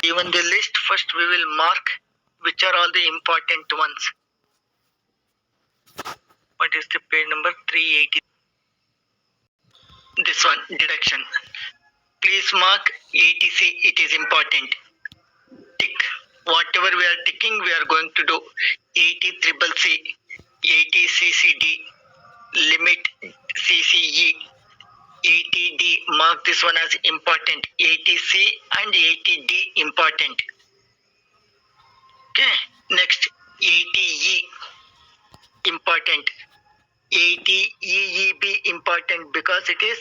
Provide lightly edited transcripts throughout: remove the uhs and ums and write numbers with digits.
Given the list, first we will mark which are all the important ones. What is the page number 380? This one, deduction. Please mark ATC, it is important. Tick. Whatever we are ticking, we are going to do. 80 triple C, 80 CCD, limit CCE, 80D, mark this one as important. 80C and 80D important. Okay. Next, 80E important. 80 EEB important because it is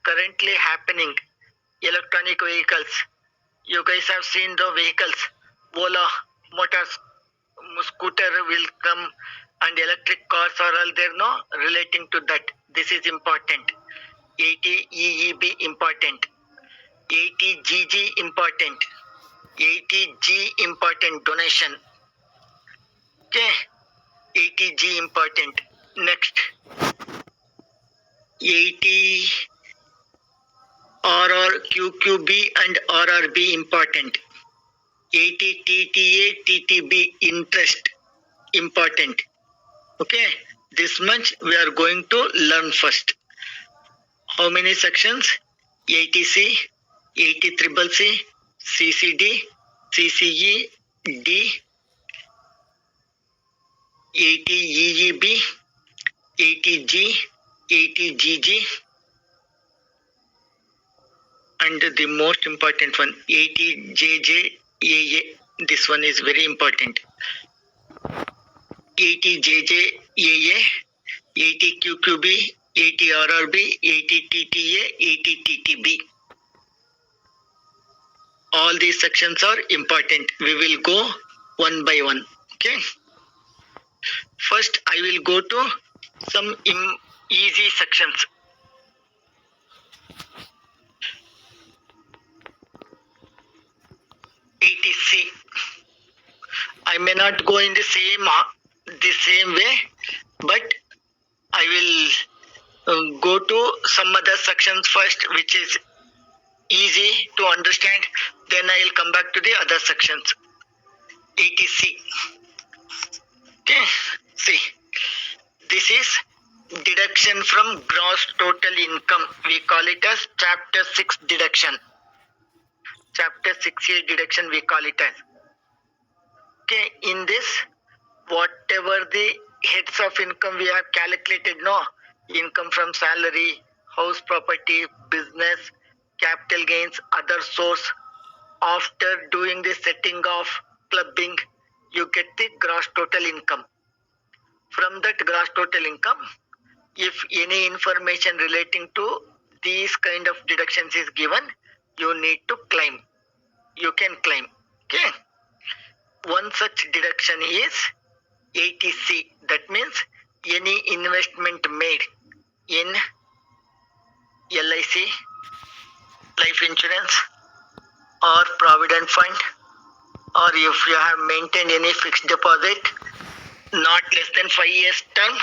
currently happening. Electronic vehicles. You guys have seen the vehicles. Ola, motors, scooter will come and electric cars are all there, no? Relating to that. This is important. 80 EEB important. 80 GG important. 80 G important donation. Okay. 80 G important. Next. 80 RRQQB and RRB important. 80 TTA TTB interest important. Okay, this much we are going to learn first. How many sections? 80C, 80 triple C, CCD, CCE, D, 80 EEB, 80 G, 80 GG, and the most important one, 80 JJAA. This one is very important. 80 JJAA, 80 QQB, 80 RRB, 80 TTA, 80 TTB. All these sections are important. We will go one by one. Okay. First, I will go to some easy sections. ATC. I may not go in the same way, but I will go to some other sections first, which is easy to understand. Then I will come back to the other sections. ATC. Okay. See, this is deduction from gross total income. We call it as Chapter 6 deduction. Chapter 6A deduction we call it as. Okay, in this, whatever the heads of income we have calculated, no, income from salary, house property, business, capital gains, other source. After doing the setting of clubbing, you get the gross total income. From that gross total income, if any information relating to these kind of deductions is given, you need to claim. You can claim. Okay. One such deduction is ATC. That means any investment made in LIC, life insurance, or provident fund, or if you have maintained any fixed deposit not less than 5 years term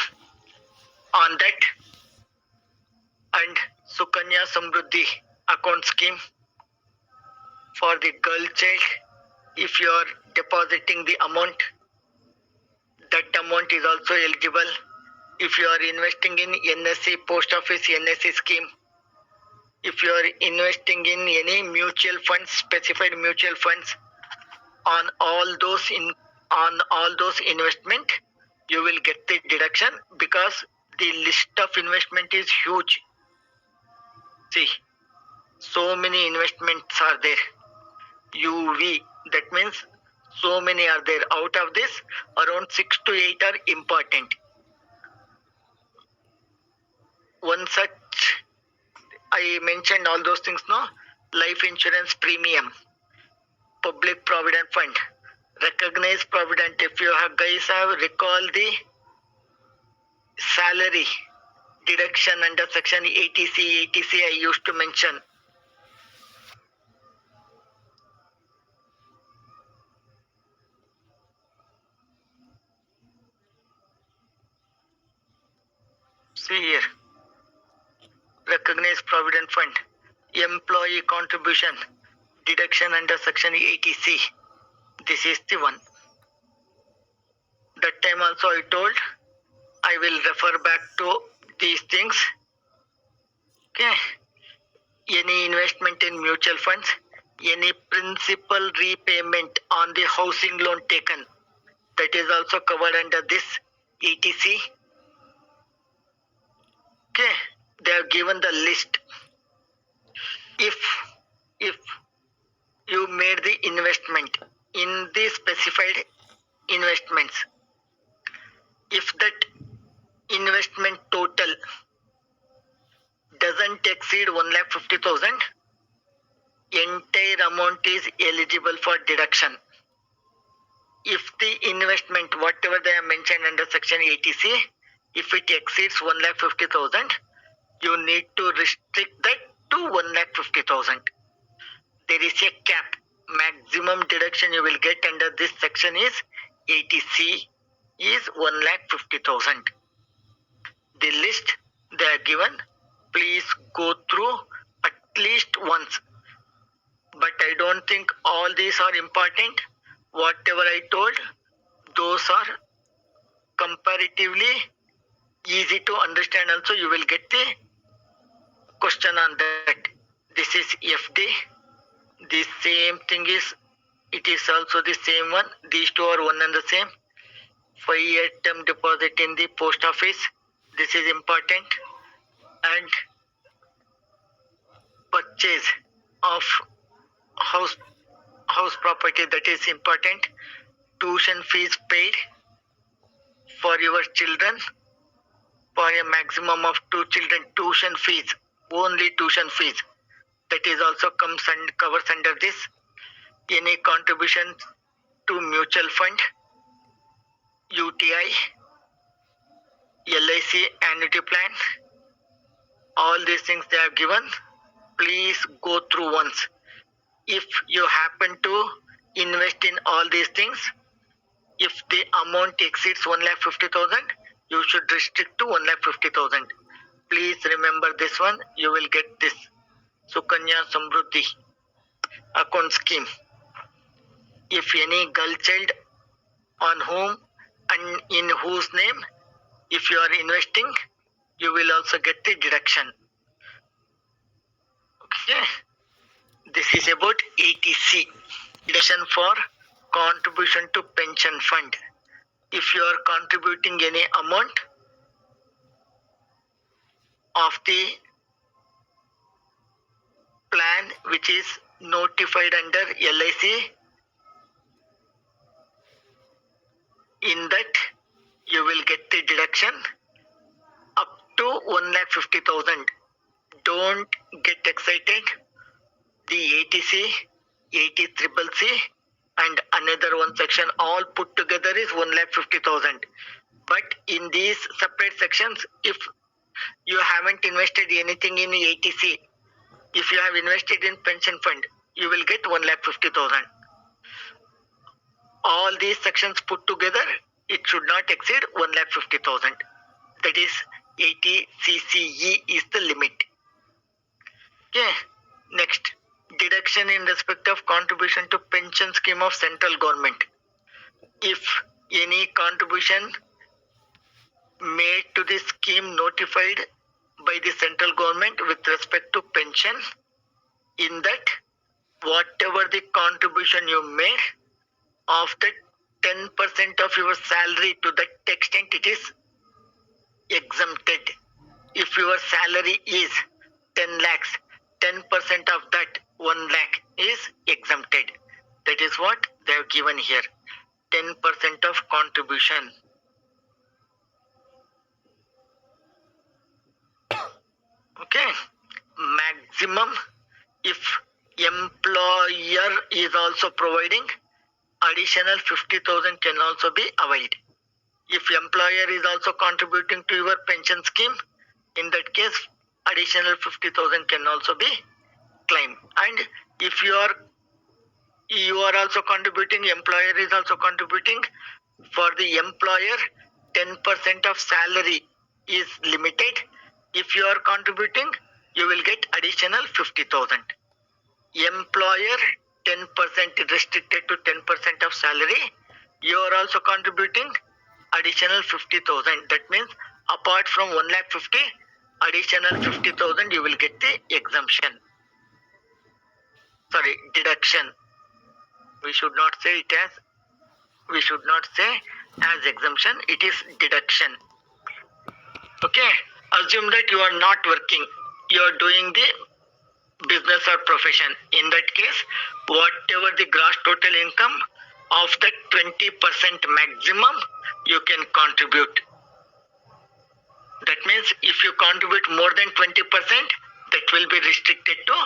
on that, and Sukanya Samruddhi account scheme for the girl child, if you are depositing the amount, that amount is also eligible. If you are investing in NSC, post office NSC scheme, if you are investing in any mutual funds, specified mutual funds, on all those investment, you will get the deduction because the list of investment is huge. See, so many investments are there. UV, that means so many are there. Out of this, around 6 to 8 are important. One such, I mentioned all those things, no? Life insurance premium, public provident fund, recognized provident. If you have guys have recall the salary deduction under section ATC, I used to mention. See here, recognized provident fund, employee contribution, deduction under section 80C. This is the one. That time also I told I will refer back to these things. Okay. Any investment in mutual funds, any principal repayment on the housing loan taken, that is also covered under this 80C. Okay. They have given the list. If you made the investment in the specified investments, if that investment total doesn't exceed 1,50,000, entire amount is eligible for deduction. If the investment, whatever they have mentioned under section 80C, if it exceeds 1,50,000, you need to restrict that to 1,50,000. There is a cap. Maximum deduction you will get under this section is 80C is 1,50,000. The list they are given, please go through at least once. But I don't think all these are important. Whatever I told, those are comparatively easy to understand. Also, you will get the question on that. This is FD. The same thing is, it is also the same one. These two are one and the same. 5-year term deposit in the post office. This is important. And purchase of house property, that is important. Tuition fees paid for your children, for a maximum of 2 children. Tuition fees, only tuition fees, that is also comes and covers under this. Any contribution to mutual fund, UTI, LIC, annuity plan, all these things they have given. Please go through once. If you happen to invest in all these things, if the amount exceeds 1,50,000, you should restrict to 1,50,000. Please remember this one. You will get this Sukanya Samruddhi account scheme. If any girl child on whom and in whose name, if you are investing, you will also get the deduction. Okay. This is about 80C. Deduction for contribution to pension fund. If you are contributing any amount of the plan which is notified under LIC, in that you will get the deduction up to 1,50,000. Don't get excited. The 80C, 80CCC and another one section all put together is 1,50,000. But in these separate sections, if you haven't invested anything in 80C, if you have invested in pension fund, you will get 1,50,000. All these sections put together, it should not exceed 1,50,000. That is 80CCE is the limit. Okay. Next, deduction in respect of contribution to pension scheme of central government. If any contribution made to the scheme notified by the central government with respect to pension, in that whatever the contribution you made, of that 10% of your salary, to that extent it is exempted. If your salary is 10 lakhs, 10% of that 1 lakh is exempted. That is what they have given here. 10% of contribution. Okay. Maximum, if employer is also providing, additional 50,000 can also be availed. If employer is also contributing to your pension scheme, in that case, additional 50,000 can also be claimed. And if you are also contributing, employer is also contributing, for the employer, 10% of salary is limited. If you are contributing, you will get additional 50,000. employer 10% restricted to 10% of salary. You are also contributing additional 50,000. That means apart from 1,50,000, additional 50,000 you will get the exemption. Sorry, deduction. We should not say as exemption. It is deduction. Okay. Assume that you are not working. You are doing the business or profession. In that case, whatever the gross total income of that 20% maximum you can contribute. That means if you contribute more than 20%, that will be restricted to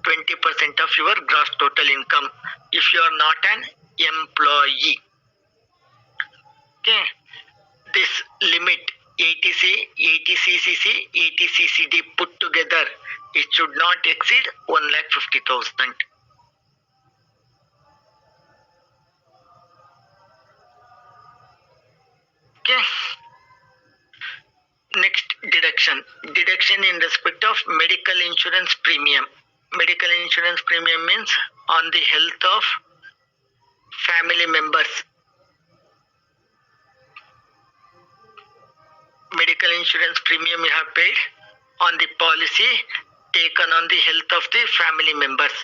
20% of your gross total income if you are not an employee. Okay. This limit 80CCC, 80CCD put together, it should not exceed 1,50,000. Okay. Next, deduction. Deduction in respect of medical insurance premium. Medical insurance premium means on the health of family members. Medical insurance premium you have paid on the policy taken on the health of the family members.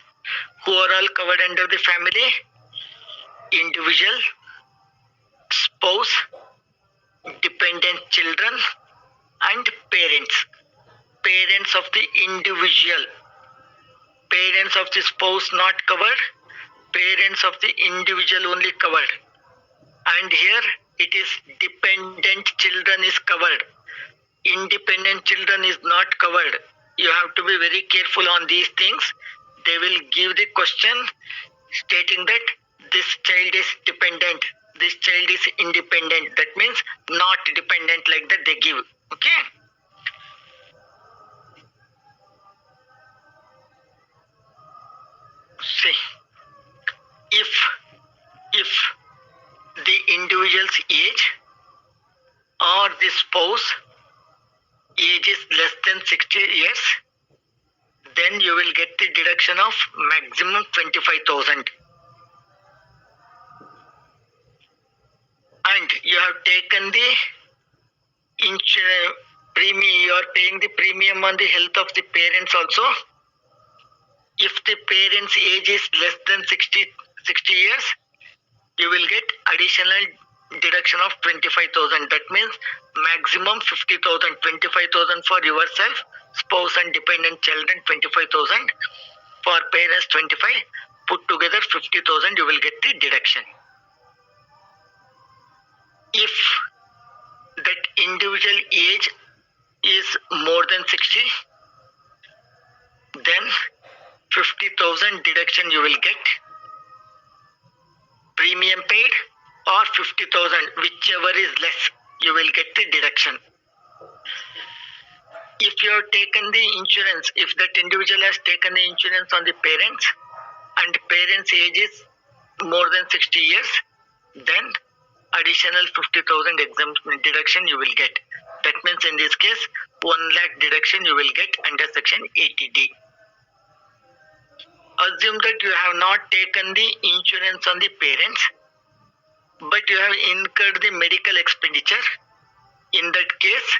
Who are all covered under the family? Individual, spouse, dependent children, and parents. Parents of the individual. Parents of the spouse not covered. Parents of the individual only covered. And here it is dependent children is covered. Independent children is not covered. You have to be very careful on these things. They will give the question stating that this child is dependent, this child is independent. That means not dependent, like that they give. Okay. See, if the individual's age or the spouse age is less than 60 years, then you will get the deduction of maximum 25,000. And you have taken the premium, you are paying the premium on the health of the parents also. If the parents' age is less than 60 years, you will get additional deduction of 25,000. That means maximum 50,000, 25,000 for yourself, spouse and dependent children 25,000, for parents 25, put together 50,000 you will get the deduction. If that individual age is more than 60, then 50,000 deduction you will get. Premium paid or 50,000, whichever is less, you will get the deduction. If you have taken the insurance, if that individual has taken the insurance on the parents and parents' age is more than 60 years, then additional 50,000 exemption deduction you will get. That means in this case, 1 lakh deduction you will get under section 80D. Assume that you have not taken the insurance on the parents, but you have incurred the medical expenditure. In that case,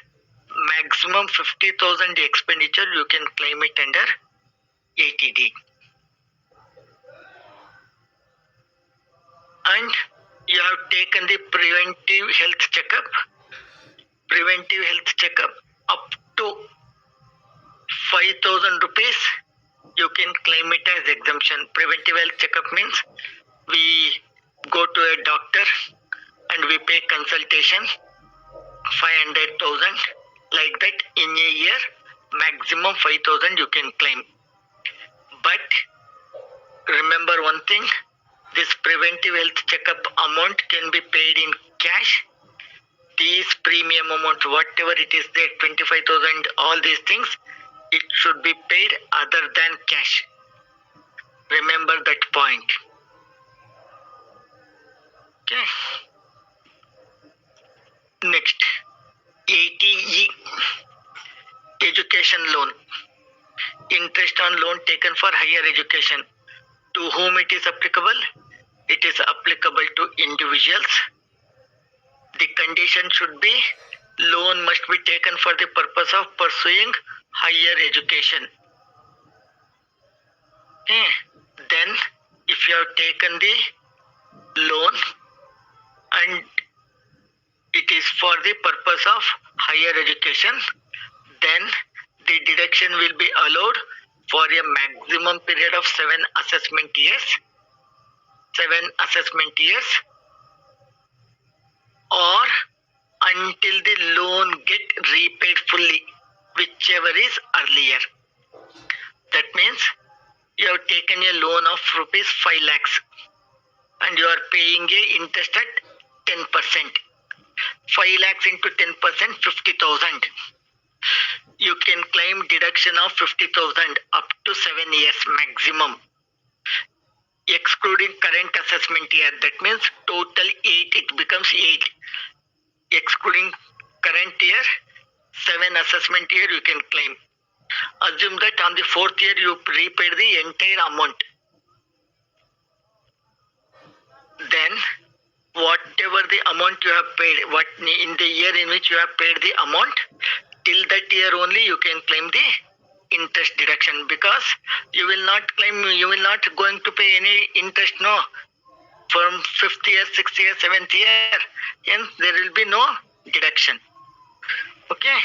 maximum 50,000 expenditure you can claim it under 80D. And you have taken the preventive health checkup. Preventive health checkup up to 5,000 rupees you can claim it as exemption. Preventive health checkup means we go to a doctor and we pay consultation 500,000, like that. In a year, maximum 5,000 you can claim. But remember one thing, this preventive health checkup amount can be paid in cash. These premium amount, whatever it is there, 25,000, all these things, it should be paid other than cash. Remember that point. Okay. Next, 80E, education loan. Interest on loan taken for higher education. To whom it is applicable? It is applicable to individuals. The condition should be loan must be taken for the purpose of pursuing higher education. Okay. Then if you have taken the loan and it is for the purpose of higher education, then the deduction will be allowed for a maximum period of 7 assessment years. 7 assessment years, or until the loan get repaid fully, whichever is earlier. That means you have taken a loan of rupees 5 lakhs and you are paying a interest at 10%. 5 lakhs into 10%, 50,000. You can claim deduction of 50,000 up to 7 years maximum, excluding current assessment year. That means total 8, it becomes 8. Excluding current year, 7 assessment year you can claim. Assume that on the 4th year you repaid the entire amount. Then whatever the amount you have paid, what in the year in which you have paid the amount, till that year only you can claim the interest deduction, because you will not going to pay any interest, no, from 5th year, 6th year, 7th year, hence there will be no deduction. Okay,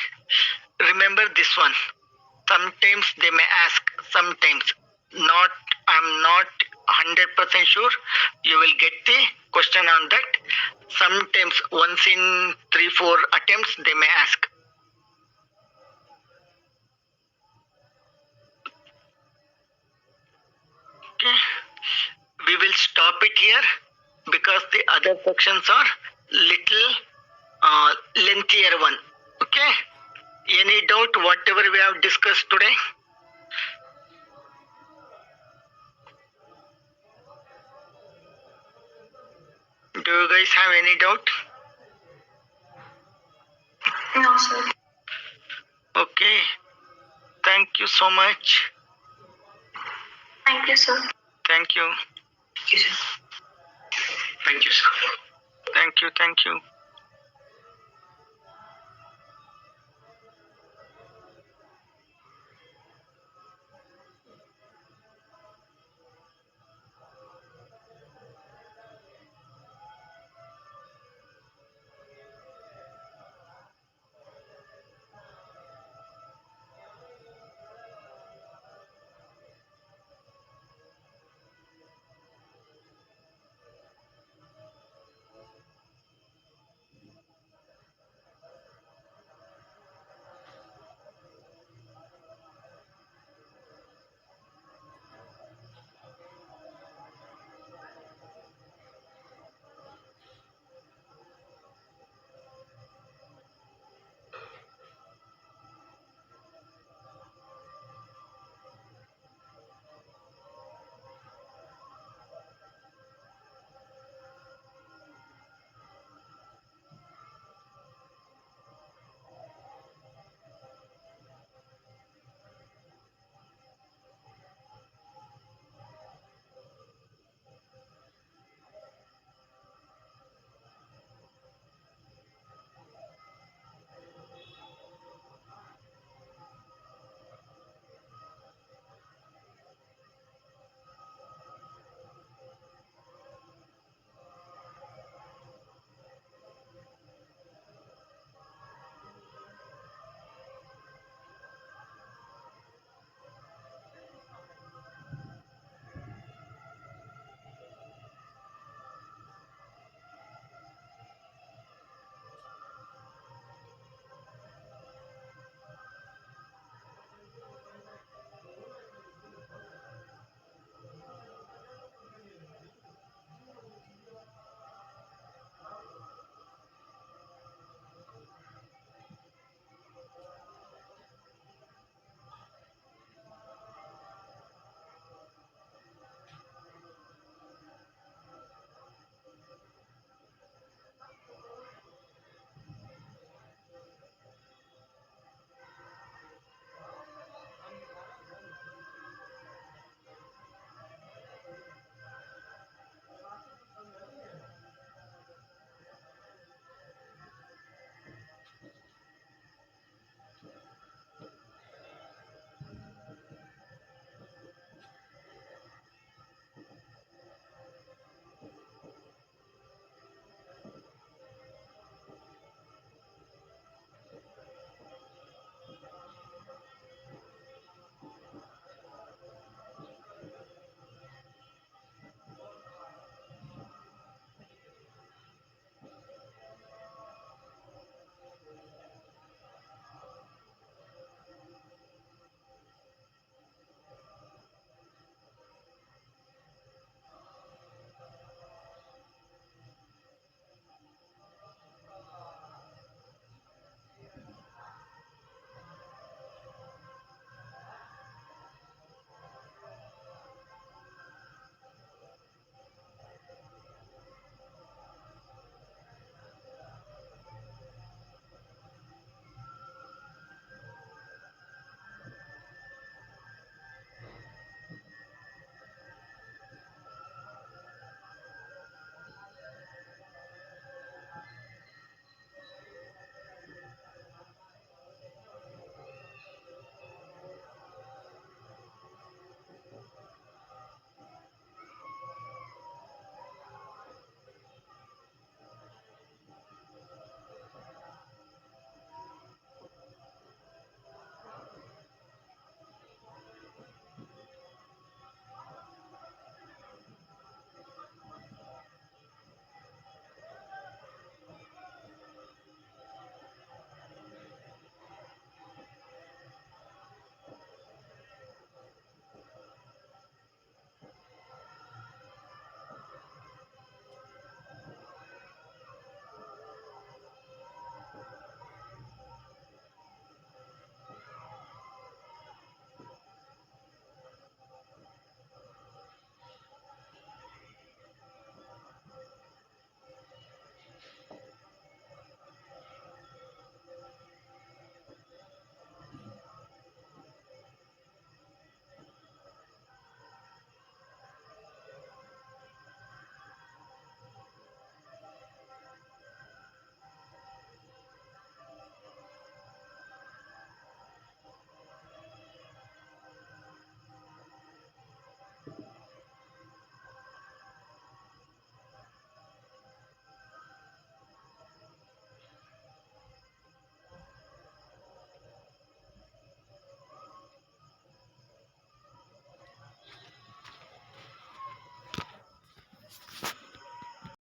remember this one. Sometimes they may ask, sometimes not. I'm not 100% sure you will get the question on that. Sometimes once in 3-4 attempts they may ask. Okay, we will stop it here because the other sections are little lengthier one. Okay, any doubt whatever we have discussed today? Do you guys have any doubt? No, sir. Okay, thank you so much. Thank you, sir. Thank you. Thank you, sir. Thank you, sir. Thank you.